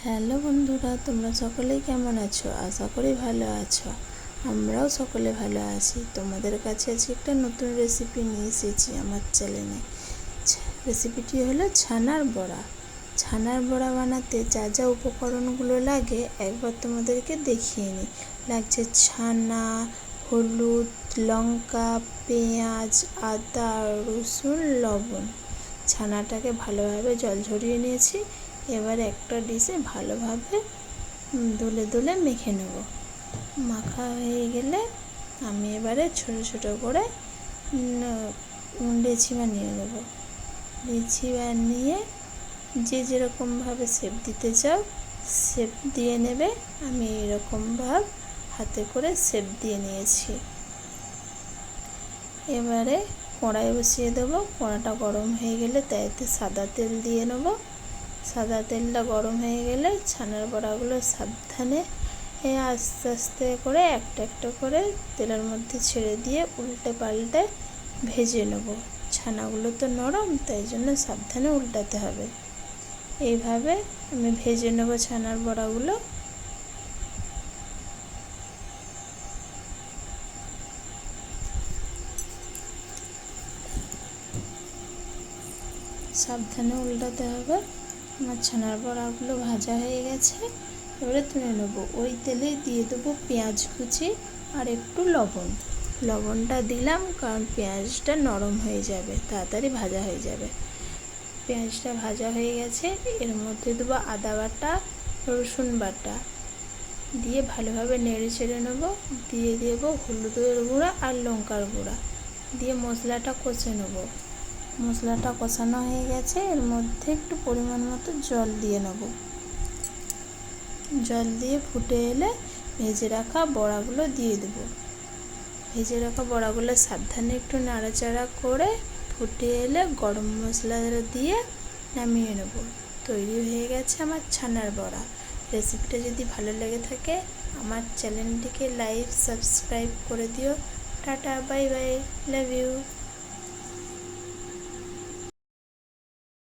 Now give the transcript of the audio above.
Hello বন্ধুরা, তোমরা সকলেই কেমন আছো? আশা করি ভালো আছো। আমরাও সকলে ভালো আছি। তোমাদের কাছে আজকে একটা নতুন রেসিপি নিয়ে এসেছি আমার চ্যানেলে। রেসিপিটি হলো ছানার বড়া। ছানার বড়া বানাতে যা যা উপকরণগুলো লাগে একবার তোমাদেরকে দেখিয়ে নিই। লাগছে ছানা, হলুদ, লঙ্কা, পেঁয়াজ, আদা, রসুন, লবণ। ছানাটাকে ভালোভাবে জল ঝরিয়ে নিয়েছি। এবার একটা ডিশে ভালোভাবে দুলে দুলে মেখে নেব। মাখা হয়ে গেলে আমি এবারে ছোট ছোট করে লেচি বানিয়ে নেব। লেচি বানিয়ে যে যেরকমভাবে শেপ দিতে চাও শেপ দিয়ে নেবে। আমি এরকমভাবে হাতে করে শেপ দিয়ে নিয়েছি। এবারে কড়াই বসিয়ে দেবো। কড়াটা গরম হয়ে গেলে তাইতে সাদা তেল দিয়ে নেব। সাদা তেলটা গরম হয়ে গেলে ছানার বড়াগুলো সাবধানে আস্তে আস্তে করে একটা একটা করে তেলের মধ্যে ছেড়ে দিয়ে উল্টে পাল্টে ভেজে নেব। ছানাগুলো তো নরম, তাই জন্য সাবধানে উল্টাতে হবে। এইভাবে আমি ভেজে নেব ছানার বড়াগুলো। সাবধানে উল্টাতে হবে। আমার ছানার বড়াগুলো ভাজা হয়ে গেছে। এবারে তুলে নেব। ওই তেলে দিয়ে দেবো পেঁয়াজ কুচি আর একটু লবণ। লবণটা দিলাম কারণ পেঁয়াজটা নরম হয়ে যাবে, তাড়াতাড়ি ভাজা হয়ে যাবে। পেঁয়াজটা ভাজা হয়ে গেছে। এর মধ্যে দেবো আদা বাটা, রসুন বাটা দিয়ে ভালোভাবে নেড়ে চেড়ে নেবো। দিয়ে দেবো হলুদের গুঁড়া আর লঙ্কার গুঁড়া দিয়ে মশলাটা কষে নেবো। মশলাটা কষানো হয়ে গেছে। এর মধ্যে একটু পরিমাণ মতো জল দিয়ে নেব। জল দিয়ে ফুটে এলে ভেজে রাখা বড়াগুলো দিয়ে দেব। ভেজে রাখা বড়াগুলো সাবধানে একটু নাড়াচাড়া করে ফুটে এলে গরম মশলা দিয়ে নামিয়ে নেব। তৈরি হয়ে গেছে আমার ছানার বড়া। রেসিপিটা যদি ভালো লেগে থাকে আমার চ্যানেলটিকে লাইক সাবস্ক্রাইব করে দিও। Tata, bye bye, love you.